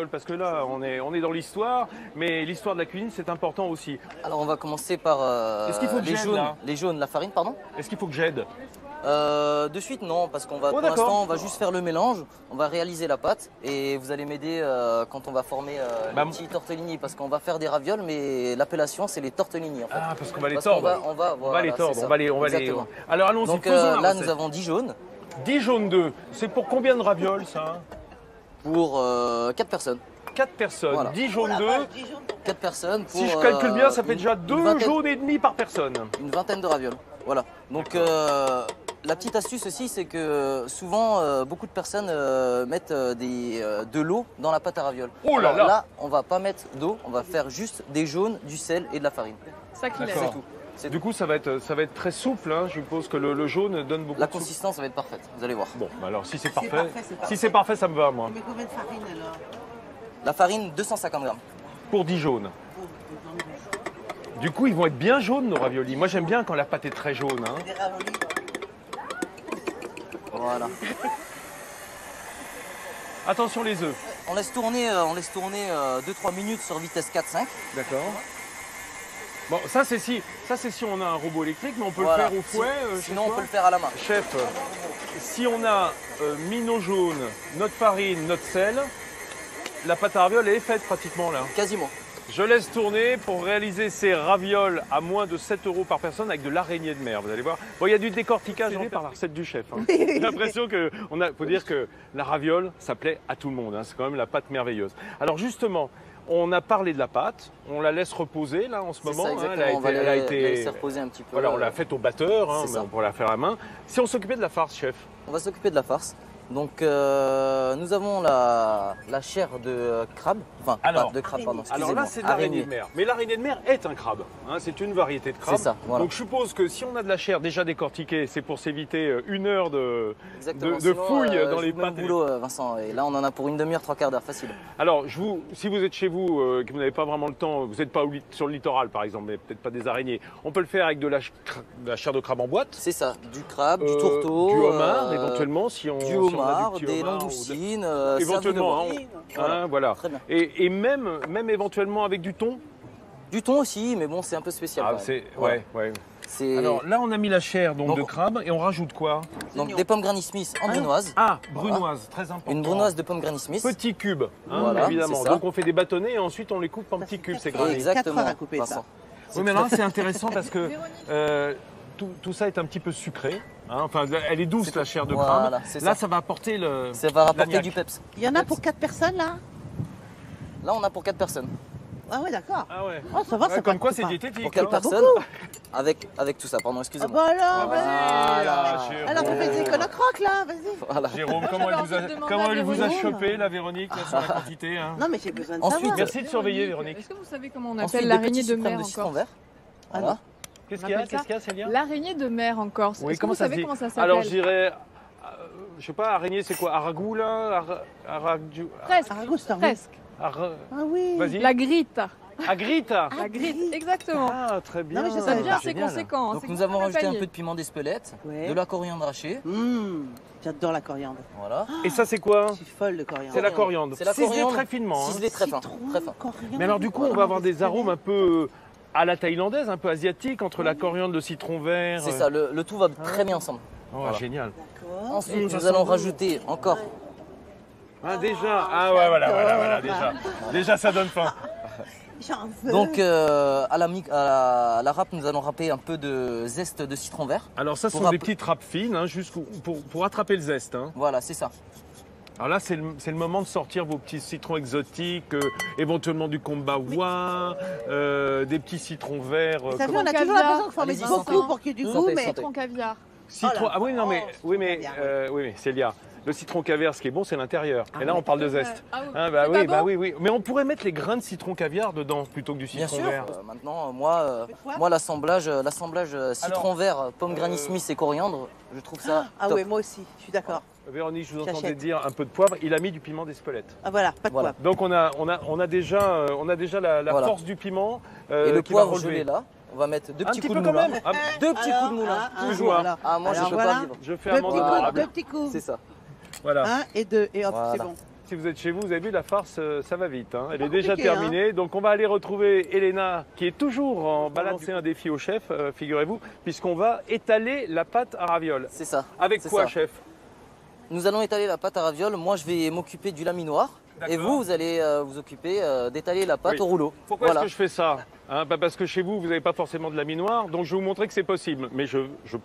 Parce que là, on est dans l'histoire, mais l'histoire de la cuisine, c'est important aussi. Alors on va commencer par Est-ce qu'il faut que les j'aide, jaunes, là les jaunes, la farine, pardon. Est-ce qu'il faut que j'aide? De suite non, parce qu'on va pour d'accord. l'instant on va juste faire le mélange, on va réaliser la pâte et vous allez m'aider quand on va former les petits tortellini, parce qu'on va faire des ravioles, mais l'appellation c'est les tortellini en fait. Ah, parce qu'on va les Parce tordre. qu'on va, On va les tordre, c'est ça. on va les... Exactement. Alors allons-y, Donc faisons la là recette. nous avons 10 jaunes 10 jaunes d'œufs. C'est pour combien de ravioles, ça? pour 4 personnes. 4 personnes, Voilà. 10 jaunes d'œufs. 4 personnes pour... Si je calcule bien, ça fait déjà 2 vingtaine- jaunes et demi par personne. Une vingtaine de ravioles. Voilà. Donc la petite astuce aussi, c'est que souvent beaucoup de personnes mettent de l'eau dans la pâte à ravioles. Oh là Alors, là là, on va pas mettre d'eau, on va faire juste des jaunes, du sel et de la farine. Ça qu'il D'accord. aime. C'est tout. C'est Du coup, ça va être très souple. Hein. Je suppose que le jaune donne beaucoup La de souple. consistance va être parfaite, vous allez voir. Bon, bah alors si c'est parfait, parfait, c'est parfait. si c'est parfait, ça me va, moi. Mais combien de farine alors? La farine, 250 grammes. Pour 10 jaunes. Du coup, ils vont être bien jaunes, nos raviolis. Moi, j'aime bien quand la pâte est très jaune. Hein. Des raviolis. Voilà. Attention les œufs. On laisse tourner 2-3 minutes sur vitesse 4-5. D'accord. Bon, ça c'est si on a un robot électrique, mais on peut Voilà. le faire au fouet. chez Sinon, on soi. peut le faire à la main. Chef, si on a mis nos jaunes, notre farine, notre sel, la pâte à ravioles est faite pratiquement là. Quasiment. Je laisse tourner pour réaliser ces ravioles à moins de 7 € par personne avec de l'araignée de mer, vous allez voir. Bon, il y a du décortiquage par la recette du chef. Hein. J'ai l'impression faut dire que la raviole, ça plaît à tout le monde. Hein. C'est quand même la pâte merveilleuse. Alors justement, on a parlé de la pâte, on la laisse reposer là en ce C'est moment. ça, Hein. exactement. On va la laisser reposer un petit peu. Voilà, on l'a faite au batteur, hein, C'est ça. pour la faire à main. Si on s'occupait de la farce, chef. On va s'occuper de la farce. Donc nous avons la chair de crabe, enfin Alors, pas de crabe, pardon, Alors excusez-moi. là, c'est de l'araignée de mer. Mais l'araignée de mer est un crabe. Hein, c'est une variété de crabe. C'est ça, voilà. Donc je suppose que si on a de la chair déjà décortiquée, c'est pour s'éviter 1 heure de Exactement. de Sinon, fouille dans je les vous mets pâtes. au boulot, Vincent. Et là, on en a pour une demi-heure, 3/4 d'heure, facile. Alors, si vous êtes chez vous, que vous n'avez pas vraiment le temps, vous n'êtes pas sur le littoral par exemple, mais peut-être pas des araignées, on peut le faire avec de la chair de crabe en boîte. C'est ça, du crabe, du tourteau, du homard éventuellement, si on du si on a homard, petits des homards, langoustines, éventuellement, c'est à vous de hein, voir. hein, voilà. Très bien. Et même éventuellement avec du thon. Du thon aussi, mais bon, c'est un peu spécial. Ah, quand même. c'est Voilà. ouais. C'est Alors là, on a mis la chair donc, Donc, de crabe et on rajoute quoi? donc des pommes Granny Smith en brunoise. Ah, brunoise, très important. Une brunoise de pommes Granny Smith. Petits cubes, hein, Voilà, évidemment. c'est ça. Donc on fait des bâtonnets et ensuite on les coupe en petits cubes, c'est granit. Exactement. 4 heures à couper ça. Vincent. Oui, mais là, c'est intéressant parce que tout ça est un petit peu sucré. Hein. Enfin, elle est douce, la chair de Voilà, crabe. c'est Là, ça. ça va apporter Ça va rapporter l'agnac. du peps. Il y en a pour 4 personnes là? Là, on a pour 4 personnes. Ah ouais, d'accord. Ah ouais. Oh, ça va, Ouais, ça comme pas- quoi, c'est c'est pas- diététique. Pour 4 hein. personnes, avec tout ça, pardon, Ah excusez-moi. bah alors, vas-y. Voilà, Jérôme. Alors, tu fais des colocroques là, vas-y. Voilà. Jérôme, comment elle vous a, envie de demander comment à elle vous a Véronique. chopé, la Véronique, là, sur la quantité hein. Non, mais j'ai besoin de Ensuite, savoir. Merci de surveiller, Véronique. Est-ce que vous savez comment on Ensuite, appelle des l'araignée petits de suprêmes mer de en citron Corse vert. Voilà. Qu'est-ce On qu'il y a, appelle ça qu'est-ce qu'il y a, Célia? L'araignée de mer en Corse. Oui, Est-ce que comment vous ça se savez dit? comment ça s'appelle? Alors, je dirais, je sais pas, araignée, c'est quoi? Aragou, là? Presque. Aragouste, oui. Presque. Ah oui. Vas-y. La grite. Agrita. La grite, exactement. Ah, très bien. Non, mais je Ça savais devient pas. assez Génial. conséquent. hein. Donc C'est nous comme avons un rajouté un palier. peu de piment d'Espelette, Ouais. de la coriandre hachée. J'adore la coriandre. Voilà. Et ça, c'est quoi? Je suis folle de coriandre. C'est la coriandre. C'est la Ciselée coriandre. très finement. hein. Ciselé très fin. Citron, Très fin. coriandre. Mais alors, du coup, on va avoir des arômes un peu à la thaïlandaise, un peu asiatique, entre la coriandre, le citron vert. C'est ça, le tout va très bien ensemble. Oh, Voilà. génial. D'accord. Ensuite, ça nous sent allons bon. rajouter encore. Ah, déjà. Ah, ouais, voilà, déjà. Déjà, ça donne faim. J'en veux. Donc à la râpe, nous allons râper un peu de zeste de citron vert. Alors, ça, ce Pour sont des app- petites râpes fines, hein, juste pour attraper le zeste. Hein. Voilà, c'est ça. Alors là, c'est le moment de sortir vos petits citrons exotiques, éventuellement du kombawa, des petits citrons verts. T'as vu, comment- on a toujours Caviar. l'impression qu'il faut en mettre Allez-y, beaucoup sentez. pour qu'il y ait du Sentez, goût, mais... sentez. Citron caviar. Citron. Oh là. Ah oui, non, mais, Oh, oui, mais, bien, oui, mais Célia, le citron caviar, ce qui est bon, c'est l'intérieur. Et là, on parle de zeste. Ah oui. Ah, bah C'est oui, pas bon oui. Mais on pourrait mettre les grains de citron caviar dedans plutôt que du Bien citron sûr. vert. Maintenant, Quoi moi l'assemblage citron vert, pomme Granny Smith et coriandre, je trouve ça Ah top. ouais, moi aussi, je suis d'accord. Véronique, je vous entendais J'achète. dire un peu de poivre. Il a mis du piment d'Espelette. Ah voilà, pas de Voilà. poivre. Donc on a déjà la Voilà. force du piment Et le qui va poivre relever. gelé là, on va mettre deux Un petits petit coups peu de quand moulin. même. Ah, Deux petits coups de moulin. toujours, hein. Ah, moi je Alors peux voilà. pas vivre. je fais Deux amende petits coups, honorable. deux petits coups. C'est ça. Voilà. Un et deux, et hop, Voilà. c'est bon. si vous êtes chez vous, vous avez vu la farce, ça va vite. Hein. Elle est déjà compliqué, terminée. Donc on va aller retrouver Elena qui est toujours en balade. C'est un défi au chef, figurez-vous, puisqu'on va étaler la pâte à ravioles. C'est ça. Avec C'est quoi, ça. chef? Nous allons étaler la pâte à ravioles. Moi, je vais m'occuper du laminoir. Et vous allez vous occuper d'étaler la pâte Oui. au rouleau. Pourquoi Voilà. est-ce que je fais ça? Parce que chez vous, vous n'avez pas forcément de laminoir, donc je vais vous montrer que c'est possible. Mais je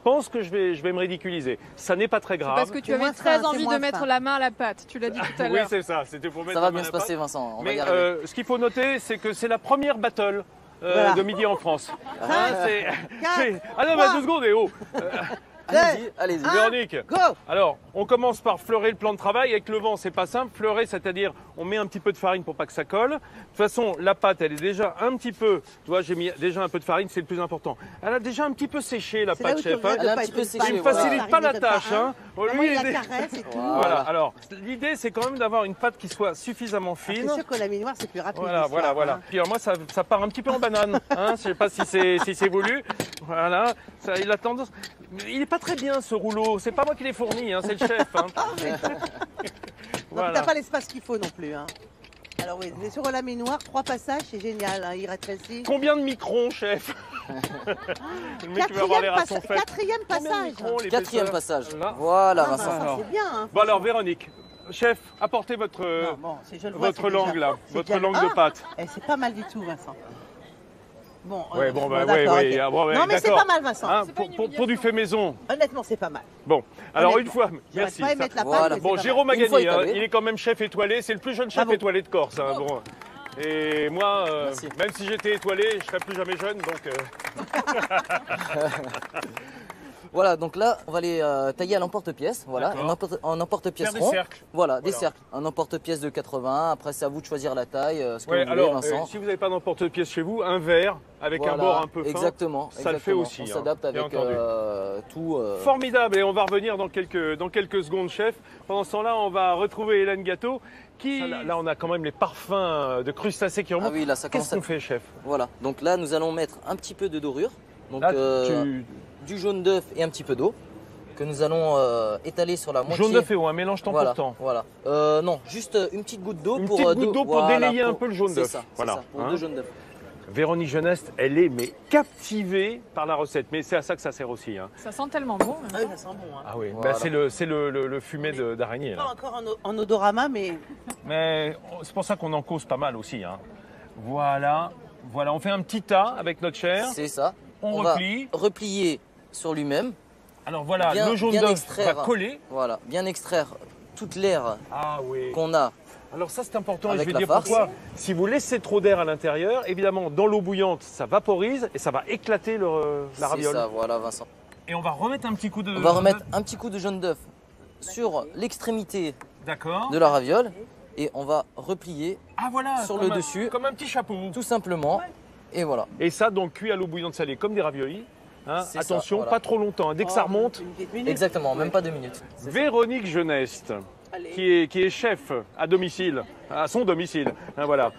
pense que je vais me ridiculiser. Ça n'est pas très grave. Parce que tu C'est moins avais très fin, c'est envie de moins mettre fin. la main à la pâte. Tu l'as dit tout à Oui, l'heure. c'est ça. C'était pour mettre Ça va la main bien à se la passer, pâte. Vincent. On va Mais y arriver. ce qu'il faut noter, c'est que c'est la première battle Voilà. de midi en France. Hein, quatre, Ah non, mais 2 secondes, et oh Allez-y, allez-y. Véronique, Go. alors, on commence par fleurer le plan de travail. Avec le vent, c'est pas simple. Fleurer, c'est-à-dire, on met un petit peu de farine pour pas que ça colle. De toute façon, la pâte, elle est déjà un petit peu... Tu vois, j'ai mis déjà un peu de farine, c'est le plus important. Elle a déjà un petit peu séché, la C'est là pâte, où tu chef. regrettes Hein. Elle de a un pas petit être peu une séché, farine. Il me voilà. facilite pas la Farine, tâche. Hein. Moi, Lui, il la il est- caresse et tout. Voilà, alors, l'idée, c'est quand même d'avoir une pâte qui soit suffisamment Ah, fine. c'est sûr que la minoire, c'est plus rapide. Voilà, l'histoire, voilà. hein. Puis alors moi, ça part un petit peu en banane. Hein, je sais pas si c'est voulu. Voilà, ça, il a tendance. Il est pas très bien ce rouleau. C'est pas moi qui l'ai fourni, hein, c'est le chef. Hein. Donc, Voilà. t'as pas l'espace qu'il faut non plus. Hein. Alors oui, mais sur la minoire, 3 passages, c'est génial. Hein. Il rétrécit. Combien de microns, chef? Le mec qui va avoir les rations faites. Quatrième Combien de passage. microns, l'épaisseur? Quatrième passage. Là. Voilà, Ah, bah, Vincent. ça, c'est bien. Hein. Bon alors, Véronique, chef, apportez votre Non, bon, je le vois, votre c'est langue déjà- là, c'est votre déjà- langue Ah, de pâte. c'est pas mal du tout, Vincent. Bon, Ouais, bon, bah, d'accord, ouais, ok. ouais, ah, bon, ouais, non, mais c'est d'accord. pas mal, Vincent. Hein, C'est pas une pour du fait maison. Honnêtement, c'est pas mal. Bon, alors Honnêtement. une fois, J'aurais merci. pas aimé ça- mettre la pâte, Voilà. mais Bon, c'est pas Jérôme a Une fois gagné, hein. étalé. Il est quand même chef étoilé, c'est le plus jeune chef Bravo. étoilé de Corse. Hein, bon. Et moi, Merci. même si j'étais étoilé, je serais plus jamais jeune, donc... Voilà, donc là, on va les tailler à l'emporte-pièce. Voilà, D'accord. en emporte-pièce Faire des rond. cercles. Voilà, des Voilà. cercles. Un emporte-pièce de 80. Après, c'est à vous de choisir la taille, ce que Ouais, vous voulez, alors, Vincent. si vous n'avez pas d'emporte-pièce chez vous, un verre avec un Voilà, bord un peu fin, exactement, ça le fait exactement. aussi. On hein, s'adapte bien avec entendu. tout. Formidable, et on va revenir dans quelques secondes, chef. Pendant ce temps-là, on va retrouver Hélène Gâteau, qui... Là, on a quand même les parfums de crustacés qui remontent. Ah oui, là, ça Qu'est-ce commence qu'on à... fait, chef? Voilà, donc là, nous allons mettre un petit peu de dorure. Donc, Là, du jaune d'œuf et un petit peu d'eau que nous allons étaler sur la moitié. Jaune d'œuf et eau, un mélange temps Voilà, pour temps. voilà. Non, juste une petite goutte d'eau Une pour petite goutte d'eau pour voilà, délayer un peu le jaune c'est d'œuf. ça, Voilà, c'est ça, pour hein. 2 jaunes d'œufs. Véronique Jeunesse, elle est mais captivée par la recette. Mais c'est à ça que ça sert aussi. Hein. Ça sent tellement bon. Ah oui, ça sent bon. Hein. Ah oui, Voilà. bah, c'est le fumet d'araignée. Pas là. encore en odorama, mais Mais c'est pour ça qu'on en cause pas mal aussi. Hein. Voilà, voilà, on fait un petit tas avec notre chair. C'est ça. On va replie. replier sur lui-même. Alors voilà, Bien- le jaune bien d'œuf va extraire. coller. Voilà, bien extraire toute l'air Ah oui. qu'on a. Alors ça c'est important et je Avec vais la dire farce. pourquoi. Si vous laissez trop d'air à l'intérieur, évidemment dans l'eau bouillante ça vaporise et ça va éclater la C'est raviole. ça, voilà, Vincent. Et on va remettre un petit coup de... On va remettre un petit coup de jaune d'œuf sur l'extrémité D'accord. de la raviole et on va replier Ah voilà, sur comme le un- dessus. Comme un petit chapeau. tout simplement. Et voilà. Et ça donc cuit à l'eau bouillante salée comme des raviolis. Hein. C'est ça, Attention, voilà. pas trop longtemps. Dès que ça remonte. une petite minute. Exactement, même pas 2 minutes. Véronique Jeuneste, Allez. qui est chef à domicile, à son domicile. Hein, voilà.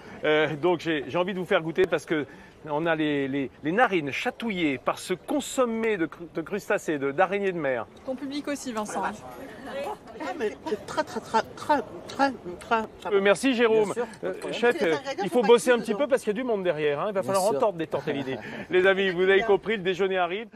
Donc j'ai envie de vous faire goûter parce que on a les narines chatouillées par ce consommé de crustacés, d'araignées de mer. Ton public aussi, Vincent. Ah, mais très. Merci Jérôme. Bien sûr, pas de problème. Chef, Les ingrédients il sont faut pas bosser cuits un petit dedans. peu parce qu'il y a du monde derrière. Hein. Il va falloir sûr. entendre des tortellini. Les amis, vous avez compris, le déjeuner arrive.